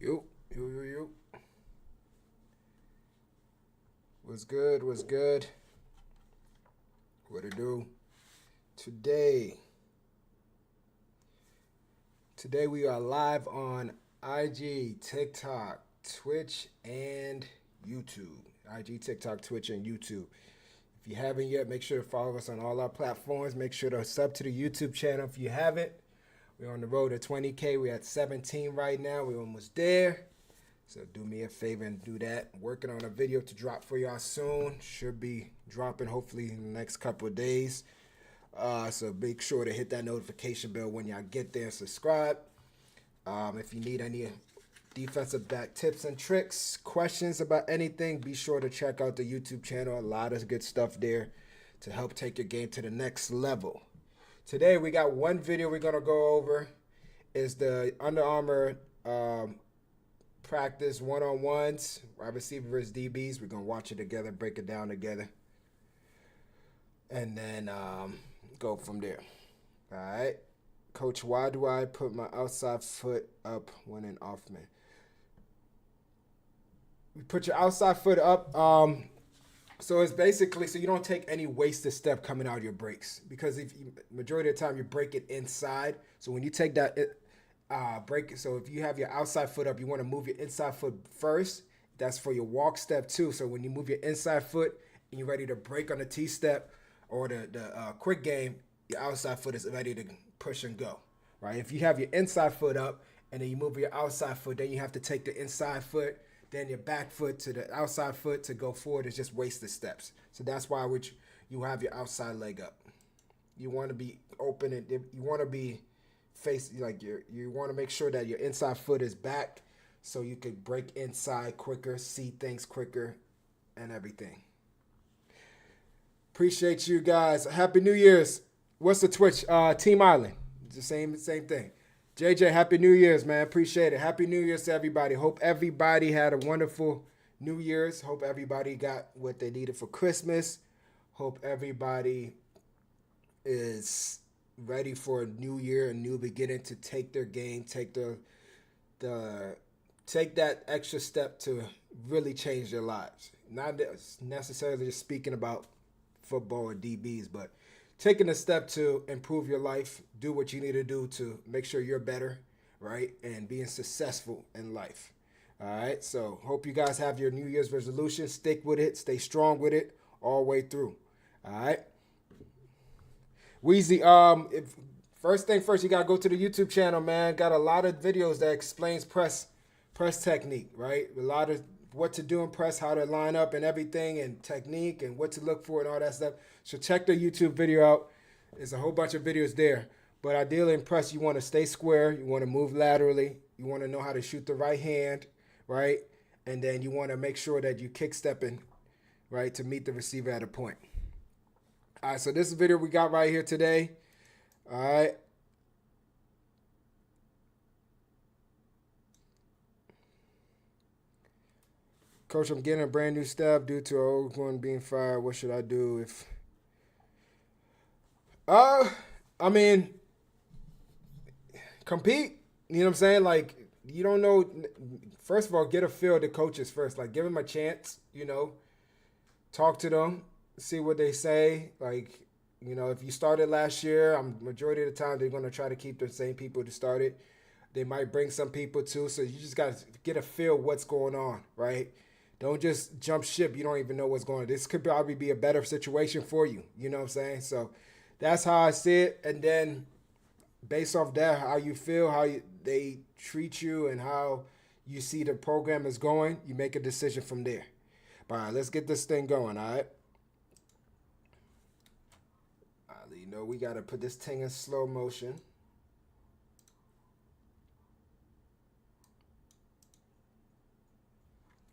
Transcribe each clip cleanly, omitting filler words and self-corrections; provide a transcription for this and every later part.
Yo, yo, yo, yo. What's good? What's good? What to do? Today, today we are live on IG, TikTok, Twitch, and YouTube. IG, TikTok, Twitch, and YouTube. If you haven't yet, make sure to follow us on all our platforms. Make sure to sub to the YouTube channel if you haven't. We're on the road to 20K. We're at 17 right now. We're almost there. So do me a favor and do that. Working on a video to drop for y'all soon. Should be dropping hopefully in the next couple of days. So make sure to hit that notification bell when y'all get there and subscribe. If you need any defensive back tips and tricks, questions about anything, be sure to check out the YouTube channel. A lot of good stuff there to help take your game to the next level. Today we got one video we're going to go over. Is the Under Armour practice one-on-ones, wide receiver versus DBs. We're going to watch it together, break it down together, and then go from there. All right. Coach, why do I put my outside foot up when in off man? You put your outside foot up. So it's basically so you don't take any wasted step coming out of your breaks, because if you, majority of the time you break it inside. So when you take that break, so if you have your outside foot up, you want to move your inside foot first. That's for your walk step too. So when you move your inside foot and you're ready to break on the T step or the quick game, your outside foot is ready to push and go, right? If you have your inside foot up and then you move your outside foot, then you have to take the inside foot, then your back foot to the outside foot to go forward. It's just wasted steps. So that's why you have your outside leg up. You want to be open and you want to be face like you want to make sure that your inside foot is back so you can break inside quicker, see things quicker, and everything. Appreciate you guys. Happy New Year's. What's the Twitch? Team Eyeland. It's the same thing. JJ, Happy New Year's, man. Appreciate it. Happy New Year's to everybody. Hope everybody had a wonderful New Year's. Hope everybody got what they needed for Christmas. Hope everybody is ready for a new year, a new beginning, to take their game, take take that extra step to really change their lives. Not necessarily just speaking about football or DBs, but taking a step to improve your life, do what you need to do to make sure you're better, right? And being successful in life. All right. So hope you guys have your New Year's resolution. Stick with it. Stay strong with it all the way through. All right. Weezy, first thing first, you gotta go to the YouTube channel, man. Got a lot of videos that explains press technique, right? A lot of what to do in press, how to line up and everything, and technique and what to look for and all that stuff. So check the YouTube video out. There's a whole bunch of videos there. But ideally in press, you want to stay square. You want to move laterally. You want to know how to shoot the right hand, right? And then you want to make sure that you kick stepping, right, to meet the receiver at a point. All right, so this is the video we got right here today. All right. Coach, I'm getting a brand new staff due to an old one being fired. What should I do if... I mean, compete. You know what I'm saying? Like, you don't know. First of all, get a feel of the coaches first. Like, give them a chance, talk to them, see what they say. Like, if you started last year, majority of the time they're going to try to keep the same people that started. They might bring some people too. So you just got to get a feel of what's going on, right? Don't just jump ship. You don't even know what's going on. This could probably be a better situation for you. You know what I'm saying? So that's how I see it. And then based off that, how you feel, they treat you, and how you see the program is going, you make a decision from there. All right, let's get this thing going, all right? We got to put this thing in slow motion.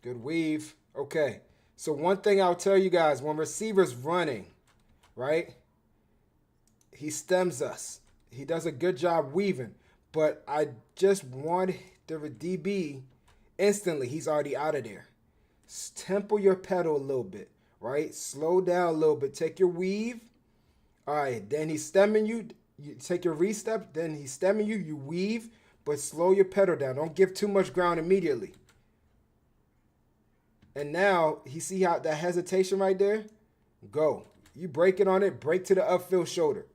Good weave. Okay. So one thing I'll tell you guys, when receiver's running, right, he stems us. He does a good job weaving. But I just want the DB instantly. He's already out of there. Tempo your pedal a little bit, right? Slow down a little bit. Take your weave. All right, then he's stemming you. You take your re-step, then he's stemming you. You weave, but slow your pedal down. Don't give too much ground immediately. And now, you see how that hesitation right there? Go. You break it on it, break to the upfield shoulder.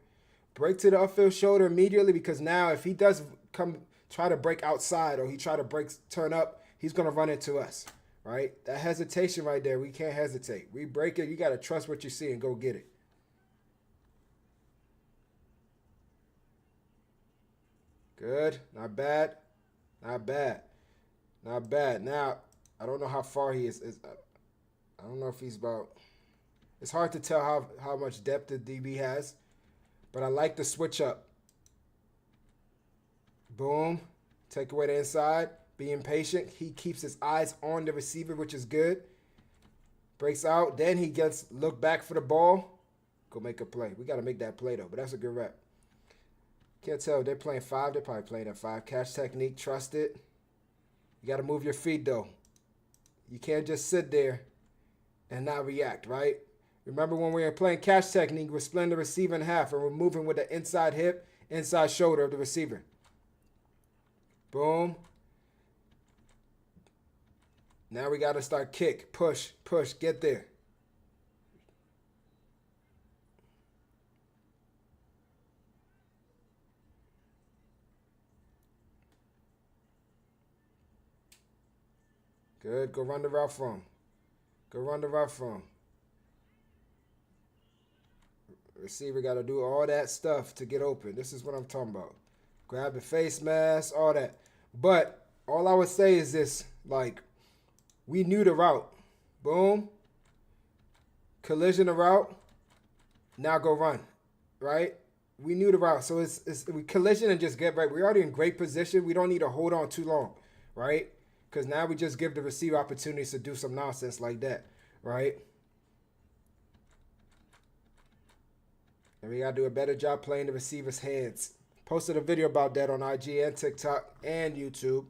Break to the upfield shoulder immediately, because now if he does come try to break outside, or he try to turn up, he's going to run into us, right? That hesitation right there, we can't hesitate. We break it, you got to trust what you see and go get it. Good. Not bad. Not bad. Not bad. Now, I don't know how far he is. I don't know if he's about... It's hard to tell how much depth the DB has, but I like the switch up. Boom. Take away the inside. Being patient. He keeps his eyes on the receiver, which is good. Breaks out. Then he gets look back for the ball. Go make a play. We got to make that play, though, but that's a good rep. Can't tell if they're playing 5. They're probably playing at 5. Catch technique. Trust it. You got to move your feet, though. You can't just sit there and not react, right? Remember when we were playing catch technique, we're splitting the receiver in half, and we're moving with the inside hip, inside shoulder of the receiver. Boom. Now we got to start kick, push, push, get there. Good. Go run the route for him. Go run the route for him. Receiver got to do all that stuff to get open. This is what I'm talking about. Grab the face mask, all that. But all I would say is this, like, we knew the route. Boom. Collision the route. Now go run, right? We knew the route. So we collision and just get right. We're already in great position. We don't need to hold on too long, right? Because now we just give the receiver opportunities to do some nonsense like that, right? And we got to do a better job playing the receiver's hands. Posted a video about that on IG and TikTok and YouTube.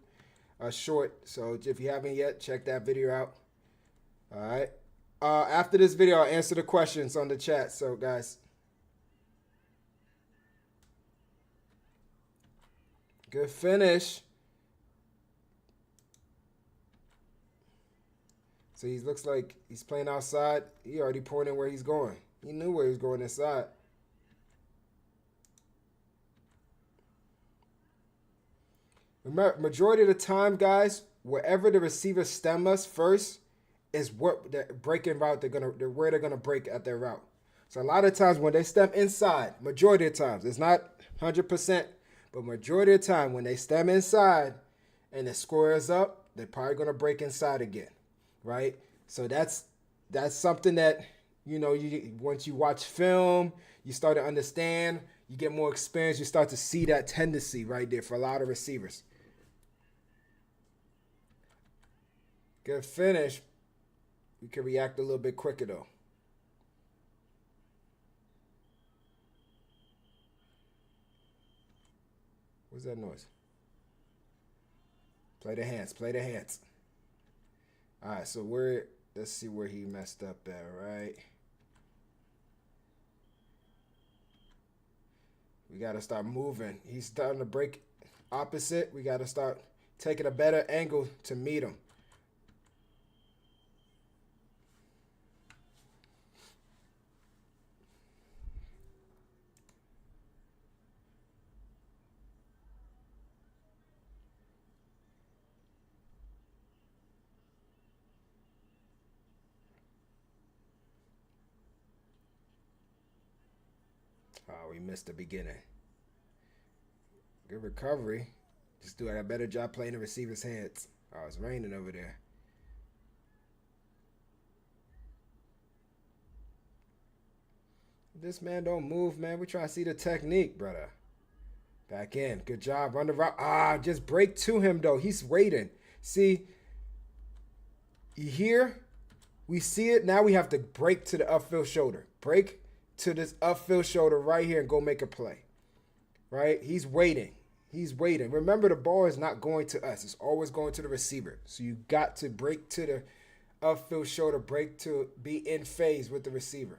Short. So if you haven't yet, check that video out. All right. After this video, I'll answer the questions on the chat. So, guys. Good finish. So he looks like he's playing outside. He already pointed where he's going. He knew where he was going inside. Remember, majority of the time, guys, wherever the receiver stem us first is what the breaking route where they're gonna break at their route. So a lot of times when they stem inside, majority of times, it's not 100%, but majority of the time when they stem inside and the score is up, they're probably gonna break inside again, right? So that's something that, you know, once you watch film, you start to understand, you get more experience, you start to see that tendency right there for a lot of receivers. Good finish. We can react a little bit quicker, though. What's that noise? Play the hands. Play the hands. All right, so let's see where he messed up at, right? We got to start moving. He's starting to break opposite. We got to start taking a better angle to meet him. Oh, we missed the beginning. Good recovery. Just do a better job playing the receiver's hands. Oh, it's raining over there. This man don't move, man. We're trying to see the technique, brother. Back in. Good job. Run the route. Just break to him, though. He's waiting. See, you hear? We see it. Now we have to break to the upfield shoulder. Break to this upfield shoulder right here and go make a play. Right? He's waiting. He's waiting. Remember, the ball is not going to us. It's always going to the receiver. So you got to break to the upfield shoulder, break to be in phase with the receiver.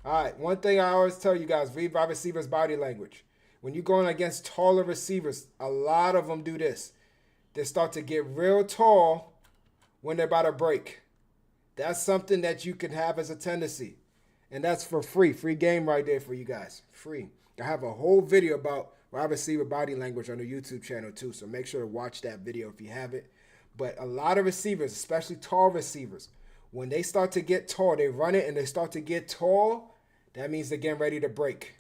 All right, one thing I always tell you guys, read my receiver's body language. When you're going against taller receivers, a lot of them do this. They start to get real tall when they're about to break. That's something that you can have as a tendency. And that's for free. Free game right there for you guys. Free. I have a whole video about wide receiver body language on the YouTube channel too. So make sure to watch that video if you haven't. But a lot of receivers, especially tall receivers, when they start to get tall, they run it and they start to get tall, that means they're getting ready to break.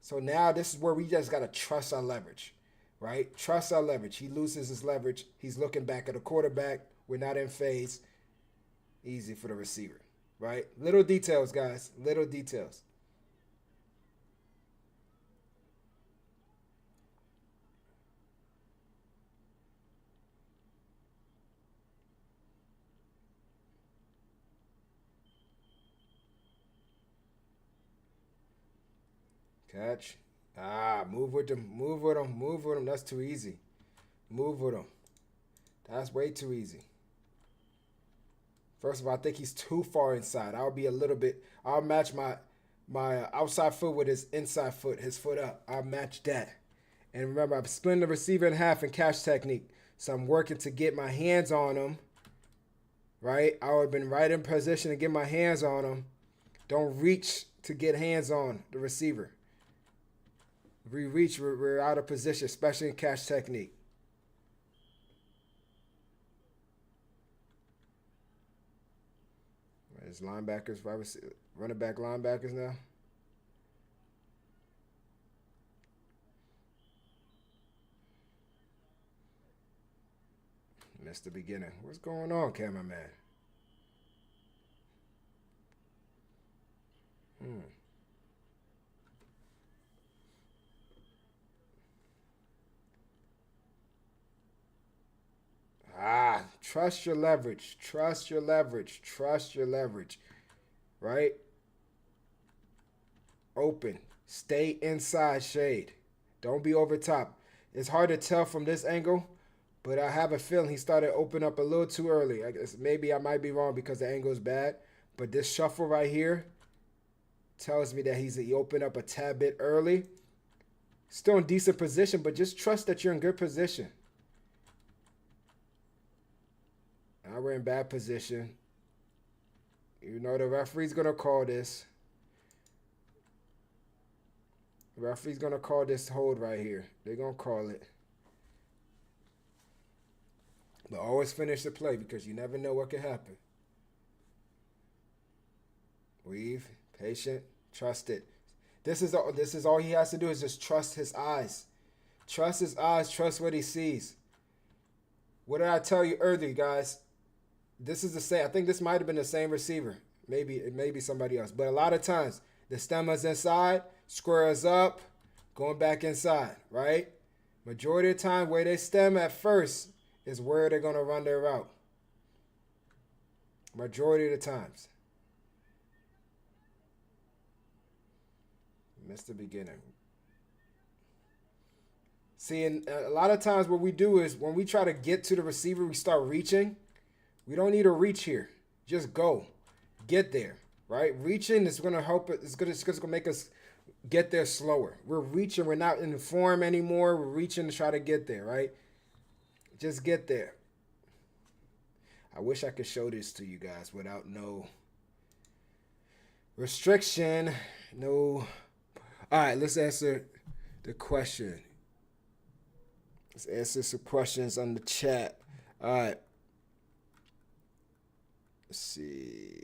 So now this is where we just got to trust our leverage, right? Trust our leverage. He loses his leverage. He's looking back at the quarterback. We're not in phase. Easy for the receiver, right? Little details, guys. Little details. Catch. Move with them. Move with them. Move with them. That's too easy. Move with them. That's way too easy. First of all, I think he's too far inside. I'll match my outside foot with his inside foot, his foot up. I'll match that. And remember, I'm splitting the receiver in half in catch technique. So I'm working to get my hands on him. Right? I would have been right in position to get my hands on him. Don't reach to get hands on the receiver. If we reach, we're out of position, especially in catch technique. It's linebackers, running back linebackers now. Missed the beginning. What's going on, cameraman? Trust your leverage. Trust your leverage. Trust your leverage. Right? Open. Stay inside shade. Don't be over top. It's hard to tell from this angle, but I have a feeling he started opening up a little too early. I guess maybe I might be wrong because the angle is bad, but this shuffle right here tells me that he opened up a tad bit early. Still in decent position, but just trust that you're in good position. Now we're in bad position. You know the referee's going to call this. The referee's going to call this hold right here. They're going to call it. But always finish the play because you never know what could happen. Weave, patient, trust it. This is all he has to do is just trust his eyes. Trust his eyes, trust what he sees. What did I tell you earlier, guys? This is the same. I think this might have been the same receiver. Maybe it may be somebody else. But a lot of times, the stem is inside, squares up, going back inside, right? Majority of the time, where they stem at first is where they're going to run their route. Majority of the times. Missed the beginning. See, and a lot of times what we do is when we try to get to the receiver, we start reaching. We don't need to reach here. Just go. Get there, right? Reaching is going to help it. It's going to make us get there slower. We're reaching. We're not in the form anymore. We're reaching to try to get there, right? Just get there. I wish I could show this to you guys without no restriction. No. All right, let's answer the question. Let's answer some questions on the chat. All right. Let's see.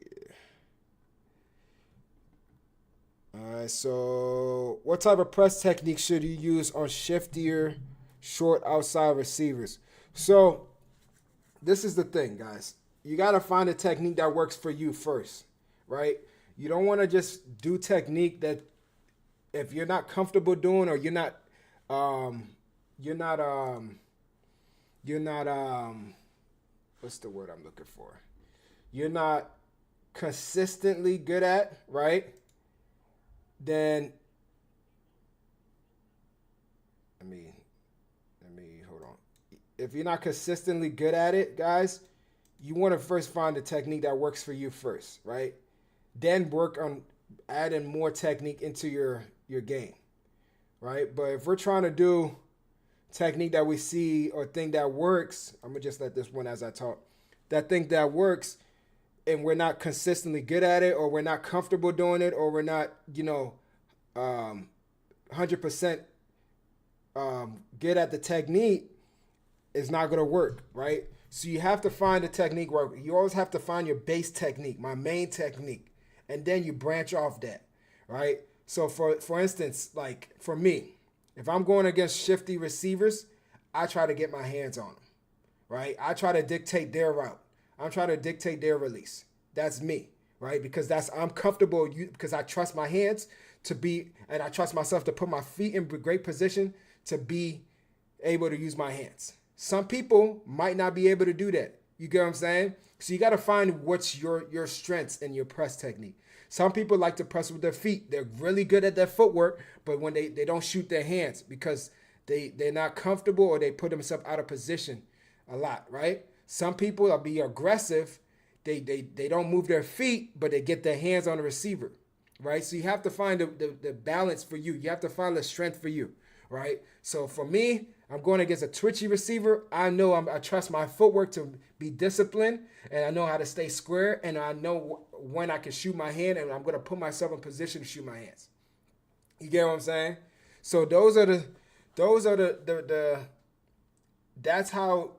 All right, so what type of press technique should you use on shiftier, short outside receivers? So this is the thing, guys. You got to find a technique that works for you first, right? You don't want to just do technique that if you're not comfortable doing or you're not what's the word I'm looking for? You're not consistently good at, right? Then let me hold on. If you're not consistently good at it, guys, you want to first find a technique that works for you first, right? Then work on adding more technique into your game, right? But if we're trying to do technique that we see or thing that works, I'm gonna just let this one as I talk. That thing that works, and we're not consistently good at it, or we're not comfortable doing it, or we're not, 100% good at the technique, is not gonna work, right? So you have to find a technique where you always have to find your base technique, my main technique, and then you branch off that, right? So for instance, like for me, if I'm going against shifty receivers, I try to get my hands on them, right? I try to dictate their route. I'm trying to dictate their release. That's me, right? Because I'm comfortable because I trust my hands to be, and I trust myself to put my feet in great position to be able to use my hands. Some people might not be able to do that. You get what I'm saying? So you got to find what's your strengths and your press technique. Some people like to press with their feet. They're really good at their footwork, but when they don't shoot their hands because they're not comfortable or they put themselves out of position a lot, right? Some people will be aggressive. They don't move their feet, but they get their hands on the receiver, right? So you have to find the balance for you. You have to find the strength for you, right? So for me, I'm going against a twitchy receiver. I know I trust my footwork to be disciplined, and I know how to stay square, and I know when I can shoot my hand, and I'm going to put myself in position to shoot my hands. You get what I'm saying? So those are the that's how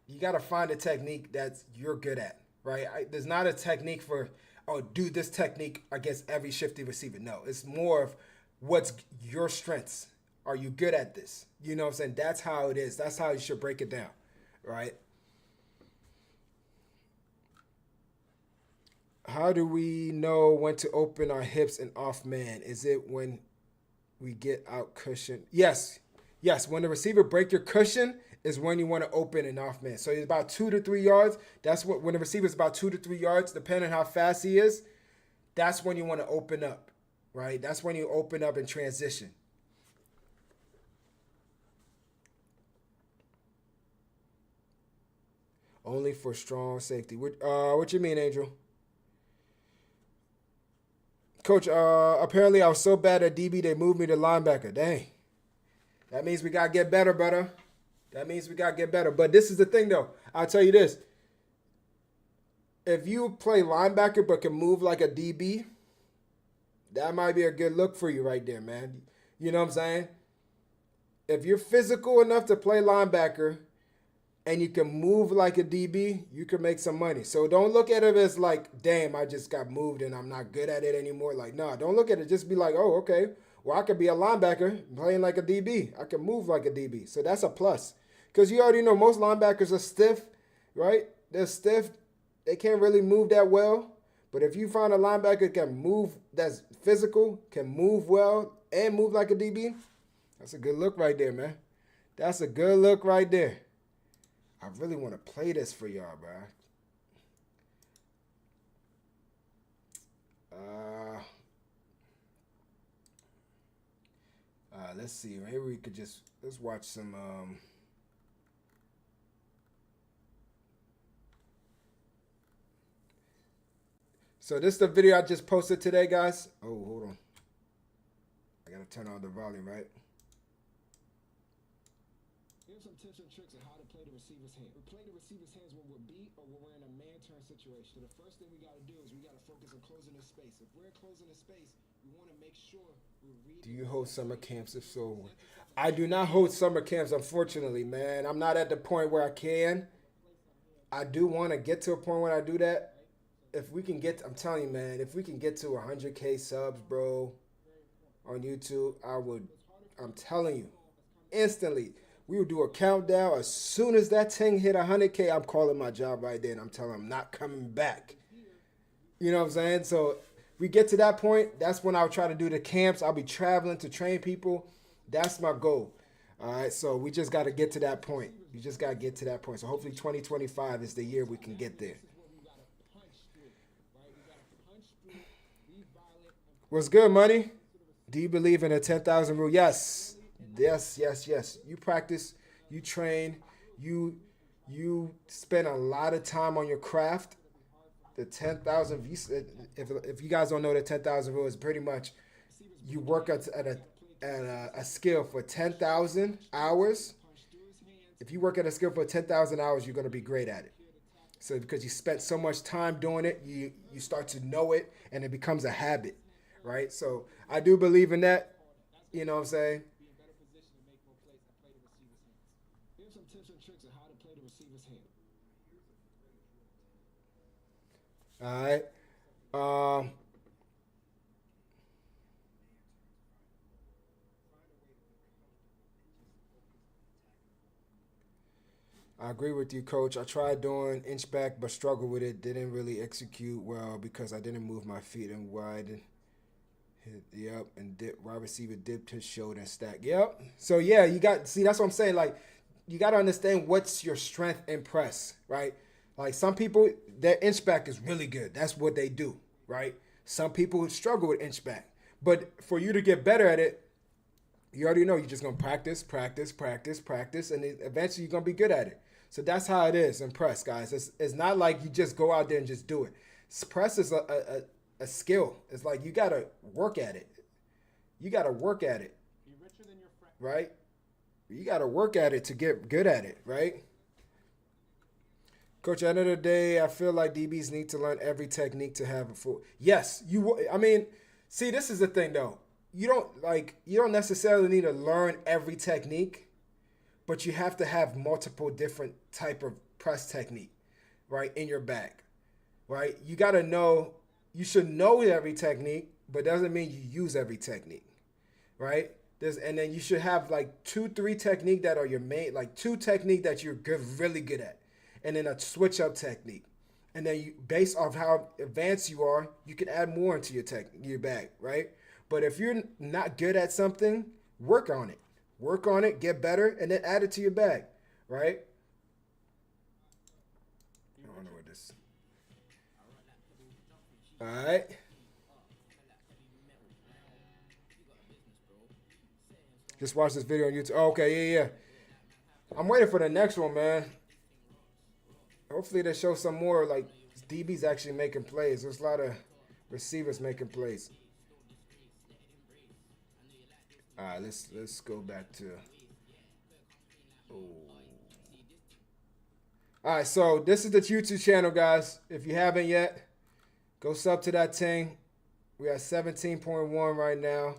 you got to find a technique that you're good at, right? There's not a technique for, oh, do this technique against every shifty receiver. No, it's more of what's your strengths. Are you good at this? You know what I'm saying? That's how it is. That's how you should break it down, right? How do we know when to open our hips and off man? Is it when we get out cushion? Yes. When the receiver break your cushion is when you want to open and off man. So it's about 2 to 3 yards. That's when the receiver is about 2 to 3 yards, depending on how fast he is. That's when you want to open up, right? That's when you open up and transition. Only for strong safety. What you mean, Angel? Coach, apparently I was so bad at DB they moved me to linebacker. Dang. That means we got to get better, brother. That means we got to get better. But this is the thing, though. I'll tell you this. If you play linebacker but can move like a DB, that might be a good look for you right there, man. You know what I'm saying? If you're physical enough to play linebacker and you can move like a DB, you can make some money. So don't look at it as like, damn, I just got moved and I'm not good at it anymore. Like, no, don't look at it. Just be like, oh, okay. Well, I could be a linebacker playing like a DB. I can move like a DB. So that's a plus. Because you already know most linebackers are stiff, right? They're stiff. They can't really move that well. But if you find a linebacker that can move, that's physical, can move well, and move like a DB, that's a good look right there, man. That's a good look right there. I really want to play this for y'all, bro. Let's see. Maybe we could let's watch some. So this is the video I just posted today, guys. Oh, hold on. I gotta turn on the volume, right? Here's some tips and tricks on how to play the receiver's hand. We play the receiver's hands when we're beat or when we're in a man-turn situation. So the first thing we got to do is we got to focus on closing the space. If we're closing the space, we want to make sure we're reading. Do you hold summer camps? If so, I do not hold summer camps, unfortunately, man. I'm not at the point where I can. I do want to get to a point where I do that. If we can get, I'm telling you, man, if we can get to 100K subs, bro, on YouTube, I'm telling you, instantly. We would do a countdown. As soon as that thing hit 100K, I'm calling my job right there, and I'm telling them I'm not coming back. You know what I'm saying? So we get to that point, that's when I'll try to do the camps. I'll be traveling to train people. That's my goal. All right, so we just got to get to that point. You just got to get to that point. So hopefully 2025 is the year we can get there. What's good, money? Do you believe in a 10,000 rule? Yes. You practice, you train, you spend a lot of time on your craft. The 10,000, if you guys don't know, the 10,000 rule is pretty much you work at a skill for 10,000 hours, if you work at a skill for 10,000 hours, you're going to be great at it. So because you spent so much time doing it, you start to know it and it becomes a habit, right? So I do believe in that. You know what I'm saying? Be in better position to make more plays and play the receiver's hands. Here's some tips and tricks on how to play the receiver's hand. All right. Um, I agree with you, Coach. I tried doing inch back, but struggled with it. Didn't really execute well because I didn't move my feet and wide. Yep, and wide receiver dipped his shoulder and stacked. Yep. So yeah, you got see that's what I'm saying. Like you got to understand what's your strength in press, right? Like some people, their inch back is really good. That's what they do, right? Some people struggle with inch back, but for you to get better at it, you already know you're just gonna practice, practice, practice, practice, and eventually you're gonna be good at it. So that's how it is in press, guys. It's not like you just go out there and just do it. Press is a skill. It's like you gotta work at it. You gotta work at it, Be richer than your friend. right? You gotta work at it to get good at it, right? Coach, at the end of the day, I feel like DBs need to learn every technique to have a full. Yes, you. I mean, see, this is the thing though. You don't necessarily need to learn every technique, but you have to have multiple different type of press technique, right, in your bag, right? You got to know. You should know every technique, but doesn't mean you use every technique, right? And then you should have like 2-3 technique that are your main, like 2 technique that you're good, really good at, and then a switch up technique, and then you, based off how advanced you are, you can add more into your bag, right? But if you're not good at something, work on it. Work on it, get better, and then add it to your bag, right? I don't know what this. All right. Just watch this video on YouTube. Oh, okay, yeah. I'm waiting for the next one, man. Hopefully they show some more like DBs actually making plays. There's a lot of receivers making plays. All right, let's go back to. Oh. All right, so this is the YouTube channel, guys. If you haven't yet, go sub to that thing. We are 17.1 right now,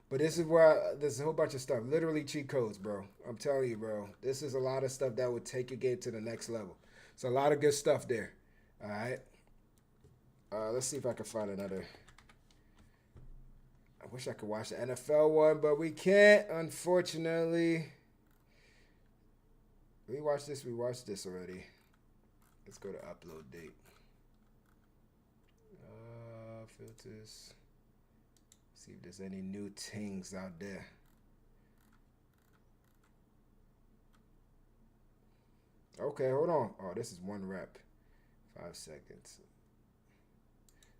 but this is where there's a whole bunch of stuff. Literally cheat codes, bro. I'm telling you, bro. This is a lot of stuff that would take your game to the next level. So a lot of good stuff there. All right. Let's see if I can find another. I wish I could watch the NFL one, but we can't, unfortunately. We watched this already. Let's go to upload date. Filters. See if there's any new things out there. Okay, hold on. Oh, this is 1 rep. 5 seconds.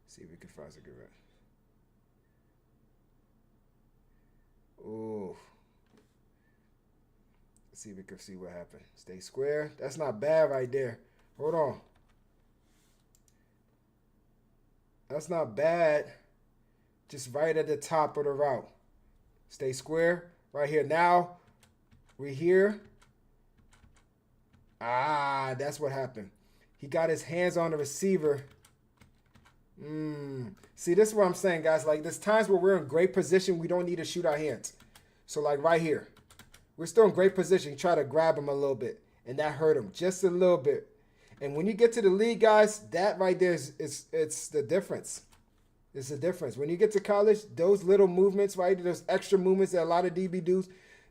See if we can find some good rep. Oh. Let's see if we can see what happened. Stay square. That's not bad right there. Hold on. That's not bad. Just right at the top of the route. Stay square. Right here. Now, we're here. Ah, that's what happened. He got his hands on the receiver. See, this is what I'm saying, guys. Like, there's times where we're in great position. We don't need to shoot our hands. So, like, right here. We're still in great position. Try to grab him a little bit. And that hurt him just a little bit. And when you get to the league, guys, that right there is it's the difference. It's the difference. When you get to college, those little movements, right, those extra movements that a lot of DB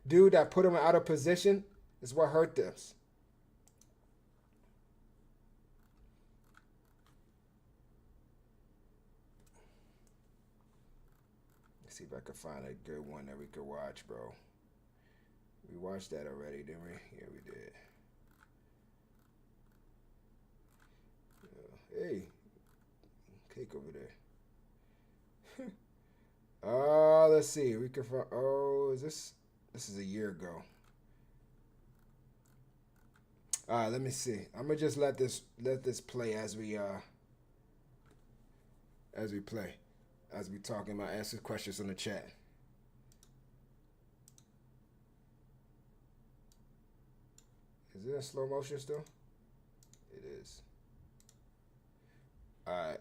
do that put them out of position is what hurt them. Let's see if I can find a good one that we could watch, bro. We watched that already, didn't we? Yeah, we did. Hey, cake over there. Let's see. We can find. Oh, is this? This is a year ago. All right, let me see. I'm gonna just let this play as we play, as we talking about answer questions in the chat. Is it in slow motion still? It is. All right.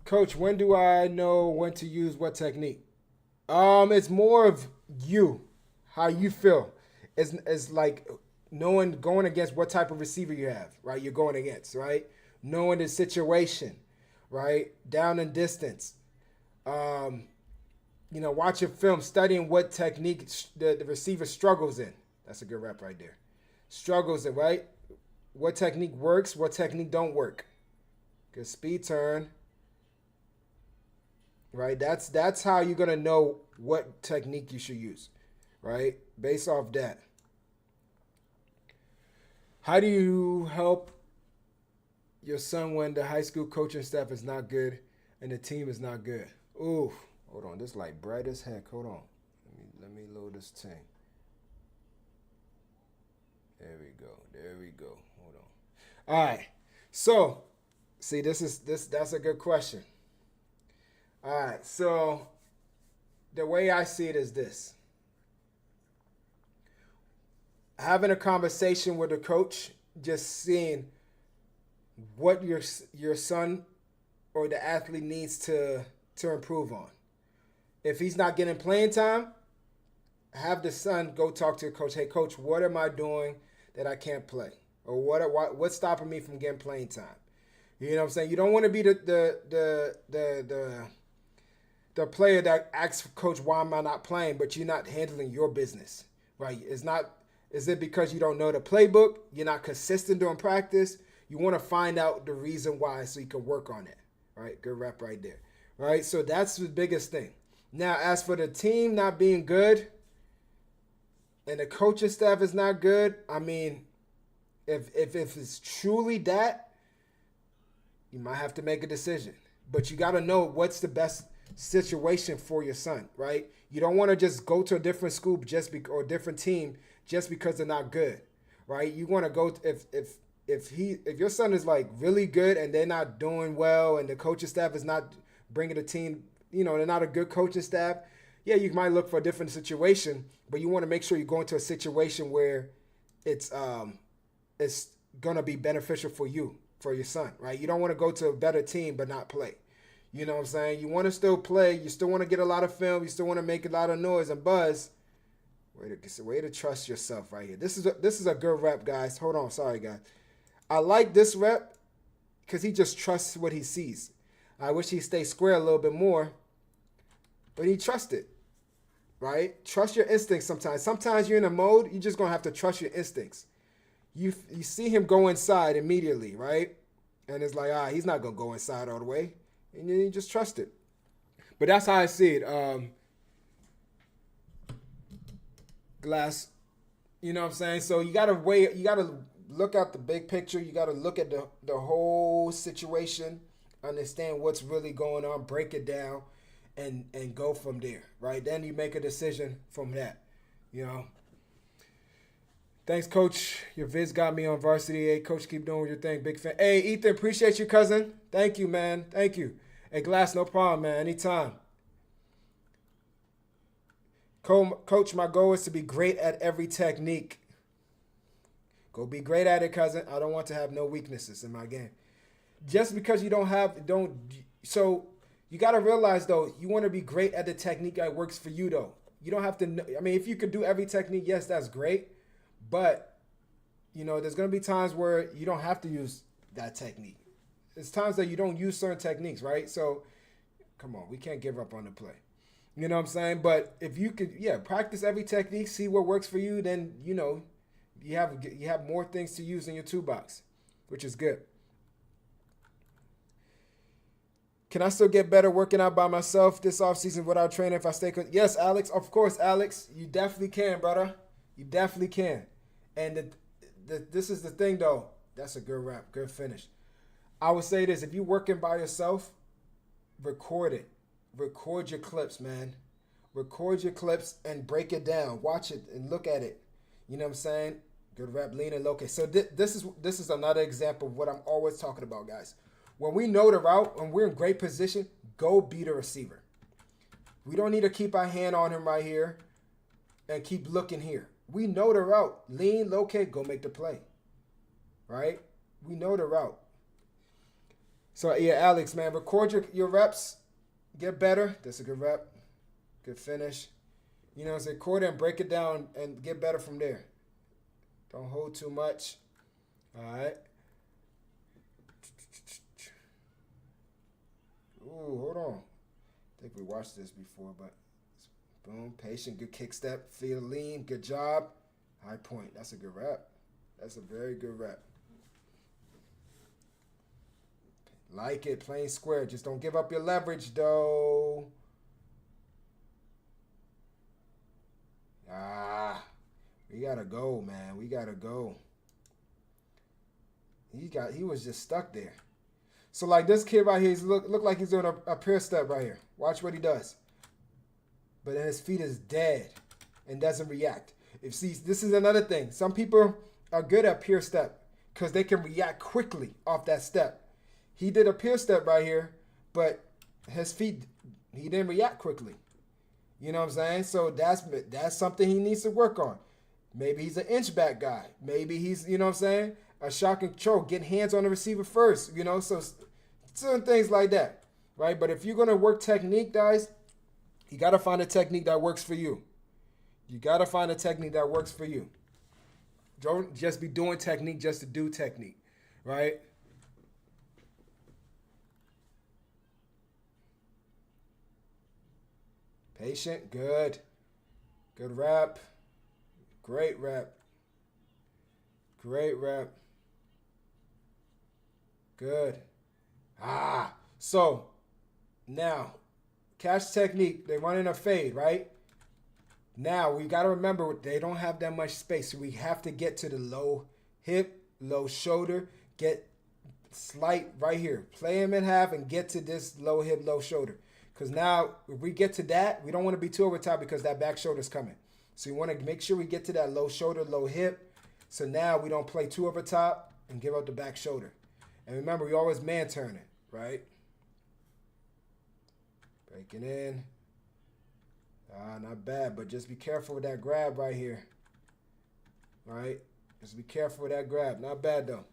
Coach, when do I know when to use what technique? It's more of you, how you feel. It's like knowing going against what type of receiver you have, right? You're going against, right? Knowing the situation, right? Down and distance. Watching film, studying what technique the receiver struggles in. That's a good rep right there. Struggles in, right? What technique works, what technique don't work. Good speed turn. Right? That's how you're going to know what technique you should use, right? Based off that. How do you help your son when the high school coaching staff is not good and the team is not good? Ooh, hold on. This light bright as heck. Hold on. Let me load this thing. There we go. Hold on. All right. So, see, that's a good question. All right, so the way I see it is this. Having a conversation with a coach, just seeing what your son or the athlete needs to improve on. If he's not getting playing time, have the son go talk to the coach. Hey, coach, what am I doing that I can't play? Or what's stopping me from getting playing time? You know what I'm saying? You don't want to be the player that asks coach, why am I not playing, but you're not handling your business, right? Is it because you don't know the playbook? You're not consistent during practice? You want to find out the reason why so you can work on it, right? Good rep right there, right? So that's the biggest thing. Now, as for the team not being good and the coaching staff is not good, I mean, if it's truly that, you might have to make a decision. But you got to know what's the best situation for your son, right? You don't want to just go to a different school or a different team just because they're not good, right? You want to go if your son is like really good and they're not doing well and the coaching staff is not bringing the team, they're not a good coaching staff. Yeah, you might look for a different situation, but you want to make sure you go into a situation where it's gonna be beneficial for you, for your son, right? You don't want to go to a better team but not play. You know what I'm saying? You want to still play. You still want to get a lot of film. You still want to make a lot of noise and buzz. Way to trust yourself right here. This is a good rep, guys. Hold on. Sorry, guys. I like this rep because he just trusts what he sees. I wish he stayed square a little bit more, but he trusted, right? Trust your instincts sometimes. Sometimes you're in a mode, you're just going to have to trust your instincts. You see him go inside immediately, right? And it's like, he's not going to go inside all the way. And then you just trust it. But that's how I see it. Glass, you know what I'm saying? So you got to look at the big picture. You got to look at the whole situation, understand what's really going on, break it down, and go from there, right? Then you make a decision from that, Thanks, Coach. Your vids got me on varsity. Hey, Coach, keep doing your thing. Big fan. Hey, Ethan, appreciate you, cousin. Thank you, man. Thank you. Hey, Glass, no problem, man. Anytime. Coach, my goal is to be great at every technique. Go be great at it, cousin. I don't want to have no weaknesses in my game. Just because you so you got to realize, though, you want to be great at the technique that works for you, though. You don't have to, if you could do every technique, yes, that's great. But, there's going to be times where you don't have to use that technique. There's times that you don't use certain techniques, right? So, come on, we can't give up on the play. You know what I'm saying? But if you could, practice every technique, see what works for you, then, you have more things to use in your toolbox, which is good. Can I still get better working out by myself this offseason without training if I stay? Yes, Alex. Of course, Alex. You definitely can, brother. You definitely can. And this is the thing, though. That's a good wrap. Good finish. I would say this. If you're working by yourself, record it. Record your clips, man. Record your clips and break it down. Watch it and look at it. You know what I'm saying? Good rep, lean and locate. So this is another example of what I'm always talking about, guys. When we know the route and we're in great position, go beat a receiver. We don't need to keep our hand on him right here. and keep looking here. We know the route. Lean, locate, go make the play. Right? We know the route. So, yeah, Alex, man, record your reps. Get better. That's a good rep. Good finish. You know what I'm saying? Record it and break it down and get better from there. Don't hold too much. All right. Ooh, hold on. I think we watched this before, but boom, patient, good kick step, feel lean, good job. High point. That's a good rep. That's a very good rep. Like it, plain square. Just don't give up your leverage, though. We gotta go, man. We gotta go. He was just stuck there. So like this kid right here, he's look like he's doing a pier step right here. Watch what he does. But then his feet is dead and doesn't react. This is another thing. Some people are good at pier step because they can react quickly off that step. He did a pier step right here, but his feet, he didn't react quickly. You know what I'm saying? So that's something he needs to work on. Maybe he's an inch back guy. Maybe he's, you know what I'm saying, a shock and control, getting hands on the receiver first, you know, so certain things like that, right? But if you're going to work technique, guys, you got to find a technique that works for you. You got to find a technique that works for you. Don't just be doing technique just to do technique, right? Patient, good. Good rep. Great rep. Great rep. Good. So now, catch technique, they run in a fade, right? Now, we got to remember, they don't have that much space. So we have to get to the low hip, low shoulder, get slight right here. Play him in half and get to this low hip, low shoulder. Because now, if we get to that, we don't want to be too over top because that back shoulder's coming. So we want to make sure we get to that low shoulder, low hip. So now we don't play too over top and give up the back shoulder. And remember, we always man turn it, right? Breaking in. Not bad, but just be careful with that grab right here. Right? Just be careful with that grab. Not bad, though.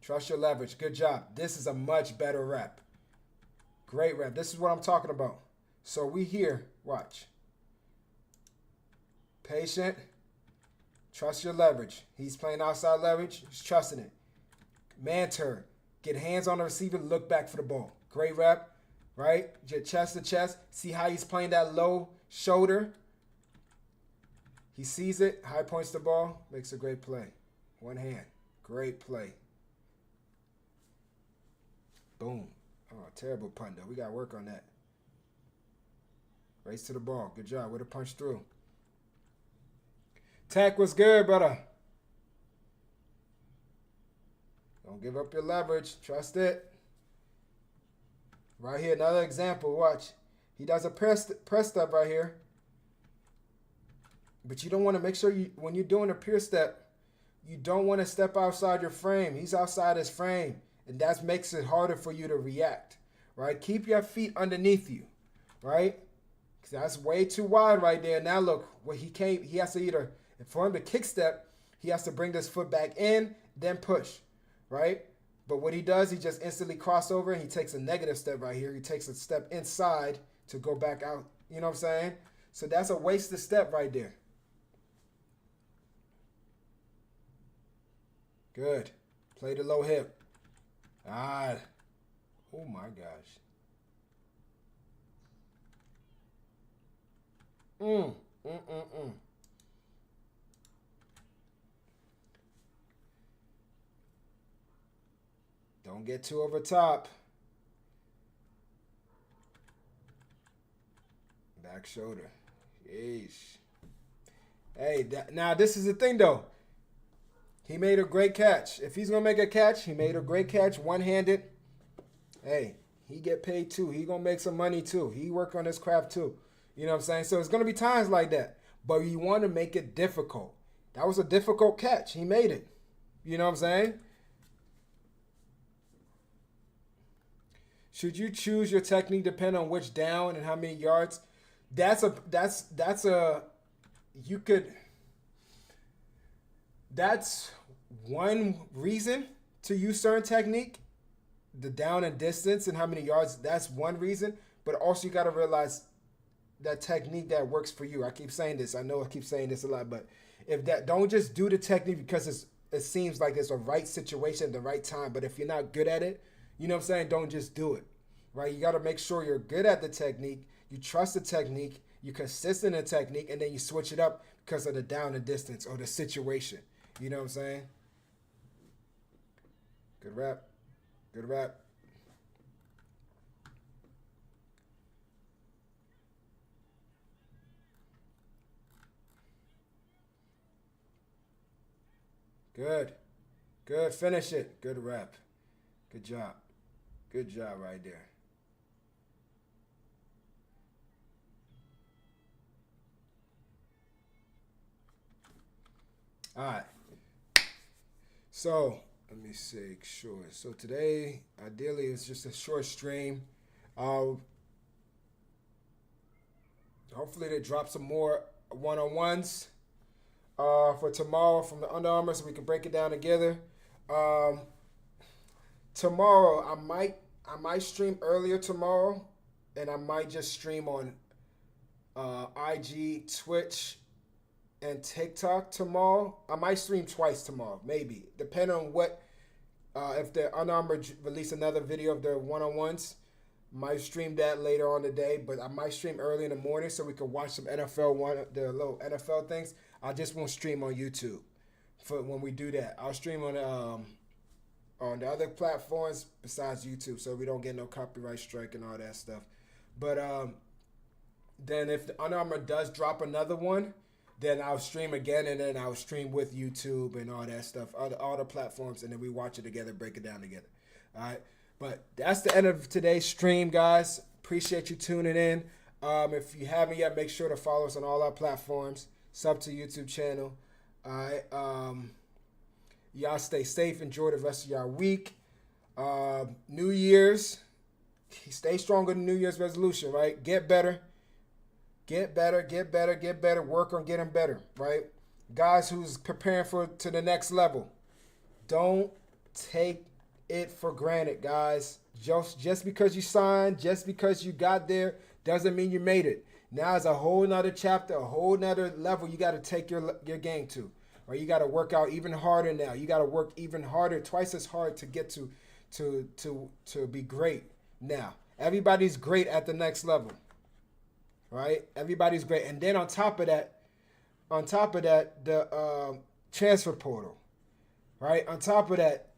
Trust your leverage. Good job. This is a much better rep. Great rep. This is what I'm talking about. So we here. Watch. Patient. Trust your leverage. He's playing outside leverage. He's trusting it. Man turn. Get hands on the receiver. Look back for the ball. Great rep. Right? Just chest to chest. See how he's playing that low shoulder. He sees it. High points the ball. Makes a great play. One hand. Great play. Boom. Oh, terrible punt, though. We got to work on that. Race to the ball. Good job. Way to punch through. Tech was good, brother. Don't give up your leverage. Trust it. Right here, another example. Watch. He does a press step right here. But you don't want to make sure when you're doing a pure step, you don't want to step outside your frame. He's outside his frame. And that makes it harder for you to react. Right? Keep your feet underneath you. Right? Because that's way too wide right there. Now look, what he has to either, for him to kick step, he has to bring this foot back in, then push. Right? But what he does, he just instantly cross over and he takes a negative step right here. He takes a step inside to go back out. You know what I'm saying? So that's a wasted step right there. Good. Play the low hip. Oh my gosh. Don't get too over top. Back shoulder. Yeesh. Hey, now this is the thing though. He made a great catch. If he's going to make a catch, he made a great catch, one-handed. Hey, he get paid too. He going to make some money too. He work on his craft too. You know what I'm saying? So it's going to be times like that. But you want to make it difficult. That was a difficult catch. He made it. You know what I'm saying? Should you choose your technique depend on which down and how many yards? that's a you could that's one reason to use certain technique, the down and distance and how many yards. That's one reason, but also you got to realize that technique that works for you. I keep saying this. I know I keep saying this a lot, but if that don't just do the technique because it seems like it's a right situation at the right time. But if you're not good at it, you know what I'm saying? Don't just do it, right? You got to make sure you're good at the technique. You trust the technique. You're consistent in the technique, and then you switch it up because of the down and distance or the situation. You know what I'm saying? Good rap. Good rap. Good. Good. Finish it. Good rap. Good job. Good job right there. All right. So let me see. Sure. So today, ideally, it's just a short stream. Uh, Hopefully, they drop some more one-on-ones for tomorrow from the Under Armour, so we can break it down together. Um, Tomorrow, I might stream earlier tomorrow, and I might just stream on IG, Twitch, and TikTok tomorrow. I might stream twice tomorrow, maybe, depending on what. If the Under Armour release another video of their one-on-ones, might stream that later on today. But I might stream early in the morning so we can watch some NFL the little NFL things. I just won't stream on YouTube for when we do that. I'll stream on the other platforms besides YouTube, so we don't get no copyright strike and all that stuff. But then if the Under Armour does drop another one, then I'll stream again, and then I'll stream with YouTube and all that stuff, all the platforms, and then we watch it together, break it down together. All right, but that's the end of today's stream, guys. Appreciate you tuning in. If you haven't yet, make sure to follow us on all our platforms. Sub to YouTube channel. All right. Y'all stay safe. Enjoy the rest of y'all week. New Year's. Stay stronger than New Year's resolution, right? Get better. Get better, get better, get better. Work on getting better, right? Guys who's preparing to the next level, don't take it for granted, guys. Just because you signed, just because you got there, doesn't mean you made it. Now it's a whole nother chapter, a whole nother level you got to take your game to. Or you got to work out even harder now. You got to work even harder, twice as hard to get to be great now. Everybody's great at the next level. Right? Everybody's great. And then on top of that, the transfer portal. Right? On top of that,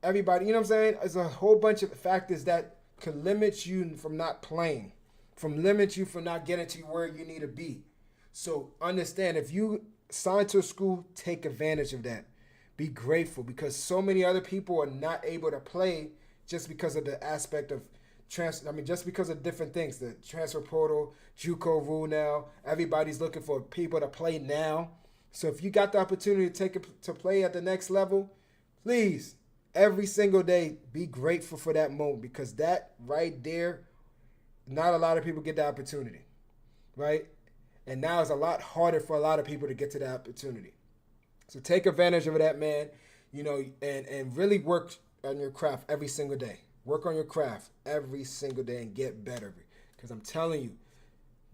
everybody, you know what I'm saying? There's a whole bunch of factors that can limit you from not playing, limit you from not getting to where you need to be. So understand, if you sign to a school, take advantage of that. Be grateful, because so many other people are not able to play just because of the aspect of just because of different things. The transfer portal, JUCO rule now. Everybody's looking for people to play now. So if you got the opportunity to play at the next level, please, every single day, be grateful for that moment, because that right there, not a lot of people get the opportunity, right? And now it's a lot harder for a lot of people to get to that opportunity. So take advantage of that, man, and really work on your craft every single day. Work on your craft every single day and get better. Because I'm telling you,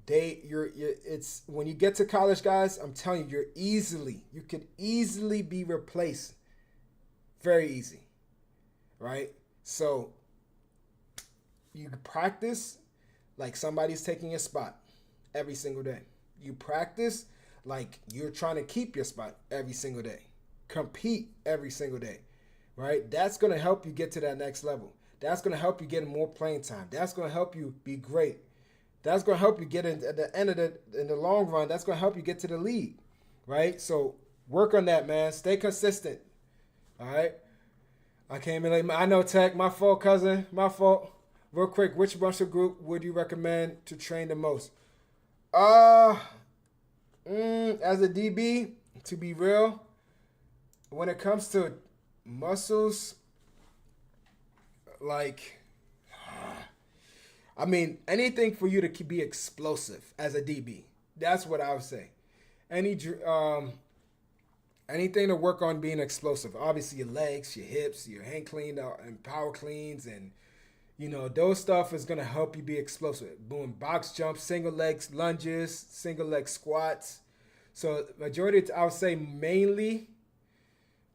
it's when you get to college, guys, I'm telling you, you could easily be replaced. Very easy. Right? So you practice like somebody's taking your spot every single day. You practice like you're trying to keep your spot every single day. Compete every single day. Right? That's going to help you get to that next level. That's going to help you get more playing time. That's going to help you be great. That's going to help you get in at the end of in the long run. That's going to help you get to the league, right? So work on that, man. Stay consistent. All right. I came in late. I know, Tech. My fault, cousin. My fault. Real quick, which muscle group would you recommend to train the most? As a DB, to be real, when it comes to muscles, like, I mean, anything for you to be explosive as a DB. That's what I would say. Any anything to work on being explosive. Obviously, your legs, your hips, your hand clean and power cleans, and those stuff is gonna help you be explosive. Boom, box jumps, single legs lunges, single leg squats. So majority, I would say mainly.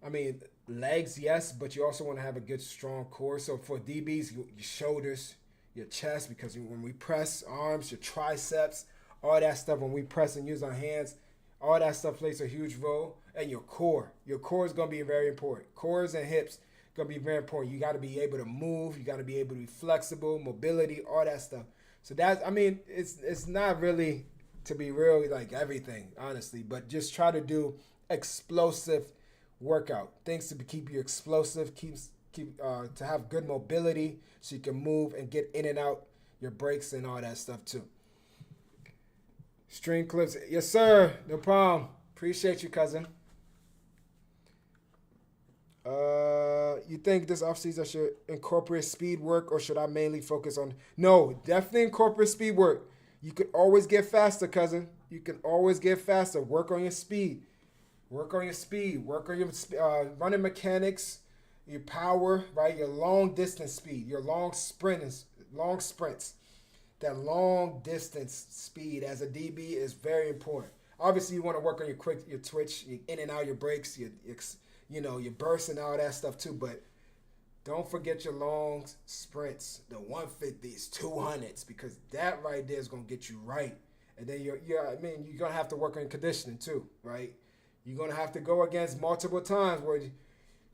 I mean, legs, yes, but you also want to have a good, strong core. So for DBs, your shoulders, your chest, because when we press, arms, your triceps, all that stuff, when we press and use our hands, all that stuff plays a huge role. And your core. Your core is going to be very important. Cores and hips going to be very important. You got to be able to move. You got to be able to be flexible, mobility, all that stuff. So that's, I mean, it's not really, to be real, like everything, honestly, but just try to do explosive workout. Things to keep you explosive, keep to have good mobility so you can move and get in and out your breaks and all that stuff too. String clips. Yes, sir. No problem. Appreciate you, cousin. You think this offseason I should incorporate speed work or should I mainly focus on? No, definitely incorporate speed work. You can always get faster, cousin. You can always get faster. Work on your speed. Work on your speed. Work on your running mechanics, your power, right? Your long distance speed, your long sprints. That long distance speed as a DB is very important. Obviously, you want to work on your twitch, your in and out your breaks, your bursts and all that stuff too. But don't forget your long sprints, the 150s, 200s, because that right there is gonna get you right. And then you're gonna have to work on conditioning too, right? You're gonna have to go against multiple times where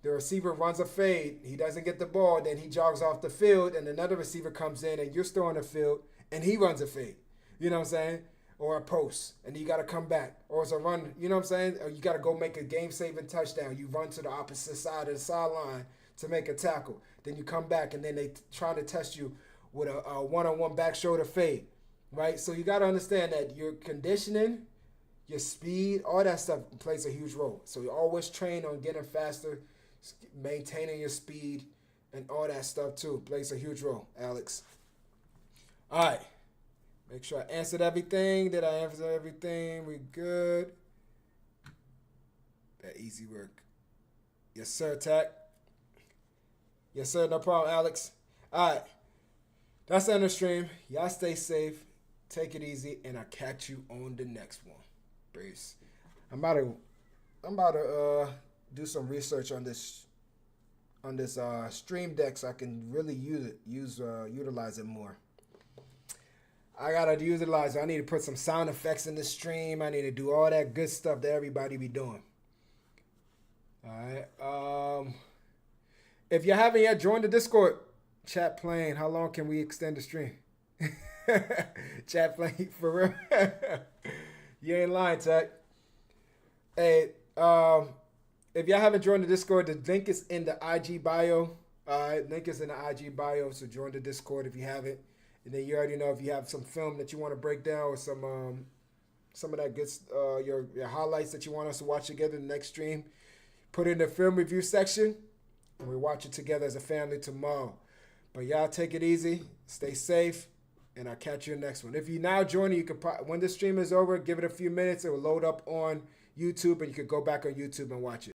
the receiver runs a fade, he doesn't get the ball, then he jogs off the field, and another receiver comes in and you're still on the field and he runs a fade. You know what I'm saying? Or a post, and you got to come back. Or it's a run, you know what I'm saying? Or you got to go make a game-saving touchdown. You run to the opposite side of the sideline to make a tackle. Then you come back, and then they try to test you with a one-on-one back shoulder fade, right? So you got to understand that your conditioning, your speed, all that stuff plays a huge role. So you always train on getting faster, maintaining your speed, and all that stuff too plays a huge role, Alex. All right. Make sure I answered everything. Did I answer everything? We good? That easy work. Yes, sir, Tack. Yes, sir. No problem, Alex. All right. That's the end of the stream. Y'all stay safe. Take it easy. And I'll catch you on the next one. Peace. I'm about to do some research on this stream deck so I can really utilize it more. I gotta utilize it. I need to put some sound effects in the stream. I need to do all that good stuff that everybody be doing. All right. If you haven't yet joined the Discord, chat playing. How long can we extend the stream? Chat playing for real. You ain't lying, Tech. Hey, if y'all haven't joined the Discord, the link is in the IG bio. All right, link is in the IG bio. So join the Discord if you haven't. And then you already know if you have some film that you want to break down or some of that good your highlights that you want us to watch together in the next stream, put it in the film review section, and we watch it together as a family tomorrow. But y'all take it easy, stay safe, and I'll catch you in the next one. If you're now joining, you can when the stream is over, give it a few minutes. It will load up on YouTube, and you can go back on YouTube and watch it.